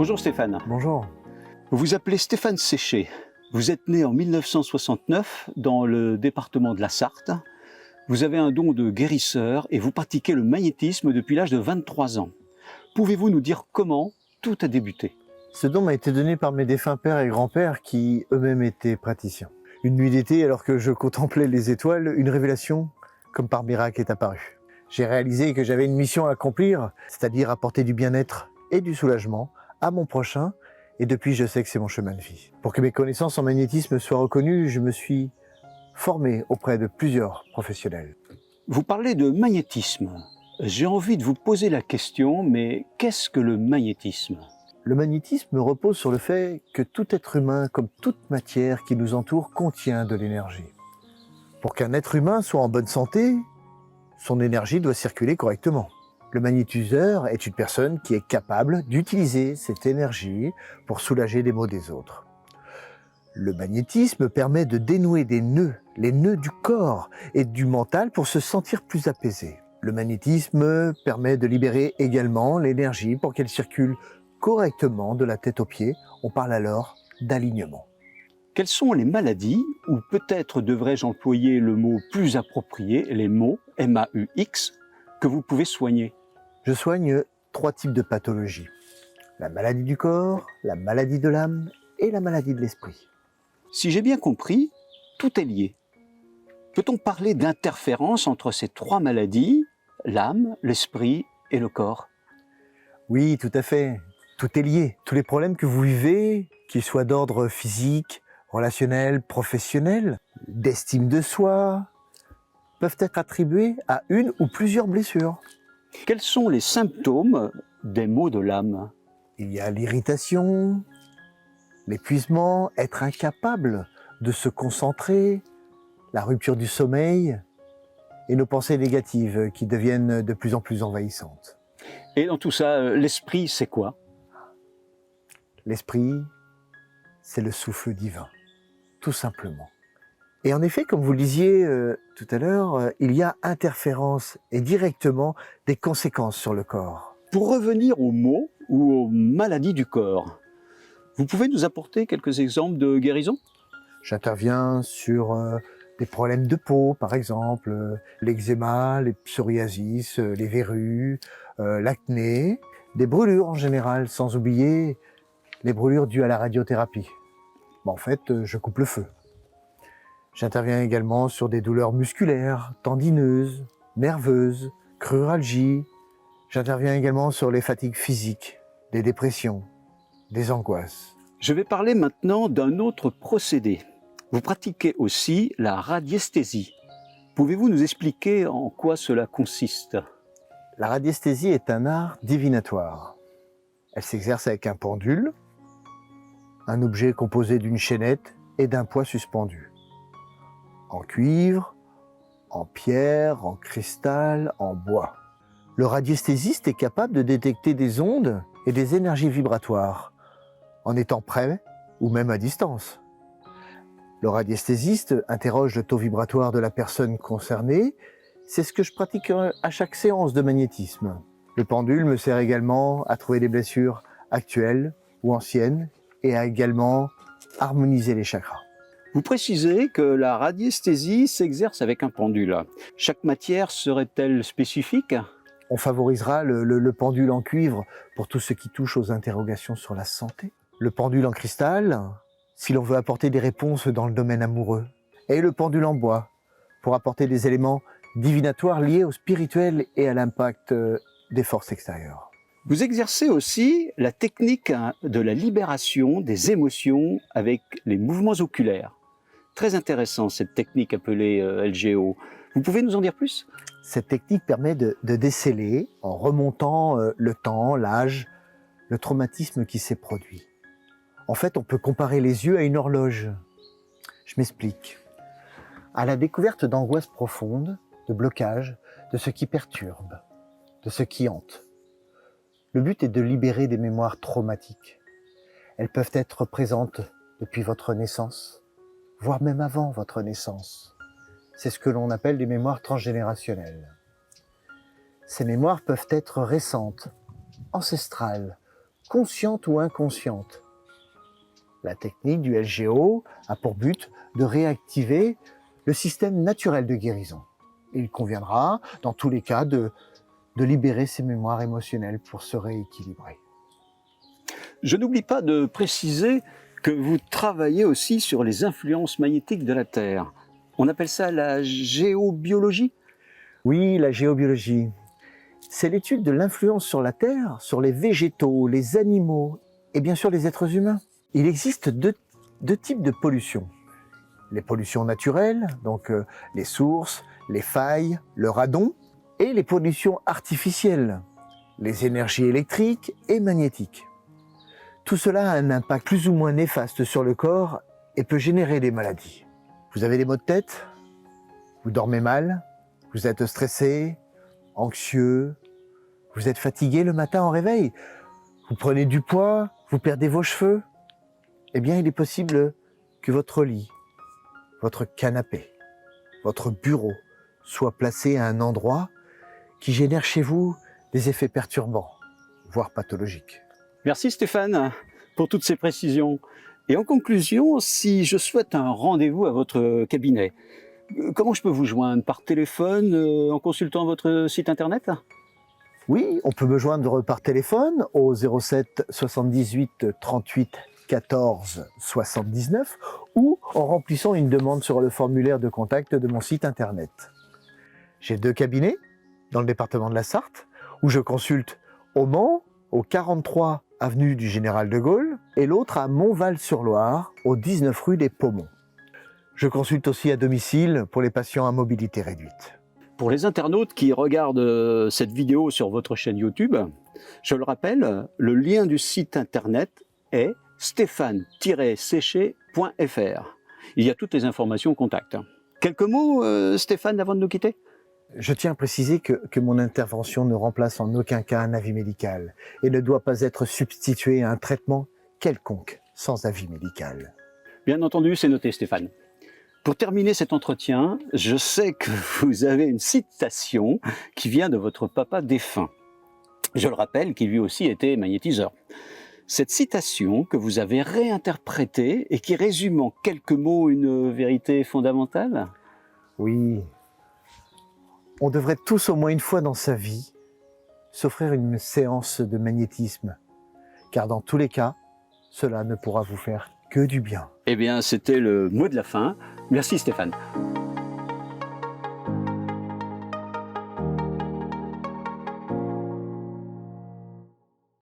Bonjour Stéphane. Bonjour. Vous vous appelez Stéphane Séché. Vous êtes né en 1969 dans le département de la Sarthe. Vous avez un don de guérisseur et vous pratiquez le magnétisme depuis l'âge de 23 ans. Pouvez-vous nous dire comment tout a débuté? Ce don m'a été donné par mes défunts pères et grands-pères qui eux-mêmes étaient praticiens. Une nuit d'été, alors que je contemplais les étoiles, une révélation, comme par miracle, est apparue. J'ai réalisé que j'avais une mission à accomplir, c'est-à-dire apporter du bien-être et du soulagement à mon prochain, et depuis je sais que c'est mon chemin de vie. Pour que mes connaissances en magnétisme soient reconnues, je me suis formé auprès de plusieurs professionnels. Vous parlez de magnétisme. J'ai envie de vous poser la question, mais qu'est-ce que le magnétisme? Le magnétisme repose sur le fait que tout être humain, comme toute matière qui nous entoure, contient de l'énergie. Pour qu'un être humain soit en bonne santé, son énergie doit circuler correctement. Le magnétiseur est une personne qui est capable d'utiliser cette énergie pour soulager les maux des autres. Le magnétisme permet de dénouer des nœuds, les nœuds du corps et du mental pour se sentir plus apaisé. Le magnétisme permet de libérer également l'énergie pour qu'elle circule correctement de la tête aux pieds. On parle alors d'alignement. Quelles sont les maladies, ou peut-être devrais-je employer le mot plus approprié, les maux, M-A-U-X, que vous pouvez soigner? Je soigne 3 types de pathologies. La maladie du corps, la maladie de l'âme et la maladie de l'esprit. Si j'ai bien compris, tout est lié. Peut-on parler d'interférence entre ces 3 maladies, l'âme, l'esprit et le corps? Oui, tout à fait. Tout est lié. Tous les problèmes que vous vivez, qu'ils soient d'ordre physique, relationnel, professionnel, d'estime de soi, peuvent être attribués à une ou plusieurs blessures. Quels sont les symptômes des maux de l'âme? Il y a l'irritation, l'épuisement, être incapable de se concentrer, la rupture du sommeil et nos pensées négatives qui deviennent de plus en plus envahissantes. Et dans tout ça, l'esprit, c'est quoi? L'esprit, c'est le souffle divin, tout simplement. Et en effet, comme vous le disiez tout à l'heure, il y a interférence et directement des conséquences sur le corps. Pour revenir aux maux ou aux maladies du corps, vous pouvez nous apporter quelques exemples de guérison? J'interviens sur des problèmes de peau, par exemple, l'eczéma, les psoriasis, les verrues, l'acné, des brûlures en général, sans oublier les brûlures dues à la radiothérapie. En fait, je coupe le feu. J'interviens également sur des douleurs musculaires, tendineuses, nerveuses, cruralgies. J'interviens également sur les fatigues physiques, des dépressions, des angoisses. Je vais parler maintenant d'un autre procédé. Vous pratiquez aussi la radiesthésie. Pouvez-vous nous expliquer en quoi cela consiste? La radiesthésie est un art divinatoire. Elle s'exerce avec un pendule, un objet composé d'une chaînette et d'un poids suspendu. En cuivre, en pierre, en cristal, en bois. Le radiesthésiste est capable de détecter des ondes et des énergies vibratoires, en étant près ou même à distance. Le radiesthésiste interroge le taux vibratoire de la personne concernée. C'est ce que je pratique à chaque séance de magnétisme. Le pendule me sert également à trouver des blessures actuelles ou anciennes et à également harmoniser les chakras. Vous précisez que la radiesthésie s'exerce avec un pendule. Chaque matière serait-elle spécifique? On favorisera le pendule en cuivre pour tout ce qui touche aux interrogations sur la santé. Le pendule en cristal, si l'on veut apporter des réponses dans le domaine amoureux. Et le pendule en bois, pour apporter des éléments divinatoires liés au spirituel et à l'impact des forces extérieures. Vous exercez aussi la technique de la libération des émotions avec les mouvements oculaires. Très intéressant cette technique appelée LGO. Vous pouvez nous en dire plus? Cette technique permet de déceler, en remontant le temps, l'âge, le traumatisme qui s'est produit. En fait, on peut comparer les yeux à une horloge. Je m'explique. À la découverte d'angoisses profondes, de blocages, de ce qui perturbe, de ce qui hante. Le but est de libérer des mémoires traumatiques. Elles peuvent être présentes depuis votre naissance, voire même avant votre naissance. C'est ce que l'on appelle des mémoires transgénérationnelles. Ces mémoires peuvent être récentes, ancestrales, consciente ou inconsciente. La technique du LGO a pour but de réactiver le système naturel de guérison. Il conviendra, dans tous les cas, de libérer ses mémoires émotionnelles pour se rééquilibrer. Je n'oublie pas de préciser que vous travaillez aussi sur les influences magnétiques de la Terre. On appelle ça la géobiologie? Oui, la géobiologie. C'est l'étude de l'influence sur la Terre, sur les végétaux, les animaux et bien sûr les êtres humains. Il existe deux types de pollution. Les pollutions naturelles, donc les sources, les failles, le radon, et les pollutions artificielles, les énergies électriques et magnétiques. Tout cela a un impact plus ou moins néfaste sur le corps et peut générer des maladies. Vous avez des maux de tête? Vous dormez mal? Vous êtes stressé? Anxieux? Vous êtes fatigué le matin en réveil? Vous prenez du poids? Vous perdez vos cheveux? Eh bien, il est possible que votre lit, votre canapé, votre bureau soit placé à un endroit qui génère chez vous des effets perturbants, voire pathologiques. Merci Stéphane pour toutes ces précisions. Et en conclusion, si je souhaite un rendez-vous à votre cabinet, comment je peux vous joindre? Par téléphone, en consultant votre site internet? Oui, on peut me joindre par téléphone au 07 78 38 14 79 ou en remplissant une demande sur le formulaire de contact de mon site internet. J'ai 2 cabinets dans le département de la Sarthe où je consulte au Mans, au 43 avenue du Général de Gaulle et l'autre à Montval-sur-Loire, au 19 rue des Pommonts. Je consulte aussi à domicile pour les patients à mobilité réduite. Pour les internautes qui regardent cette vidéo sur votre chaîne YouTube, je le rappelle, le lien du site internet est stéphane-séché.fr. Il y a toutes les informations au contact. Quelques mots, Stéphane, avant de nous quitter? Je tiens à préciser que mon intervention ne remplace en aucun cas un avis médical et ne doit pas être substituée à un traitement quelconque sans avis médical. Bien entendu, c'est noté, Stéphane. Pour terminer cet entretien, je sais que vous avez une citation qui vient de votre papa défunt. Je le rappelle, qui lui aussi était magnétiseur. Cette citation que vous avez réinterprétée et qui résume en quelques mots une vérité fondamentale? Oui, on devrait tous au moins une fois dans sa vie s'offrir une séance de magnétisme, car dans tous les cas, cela ne pourra vous faire que du bien. Eh bien, c'était le mot de la fin. Merci Stéphane.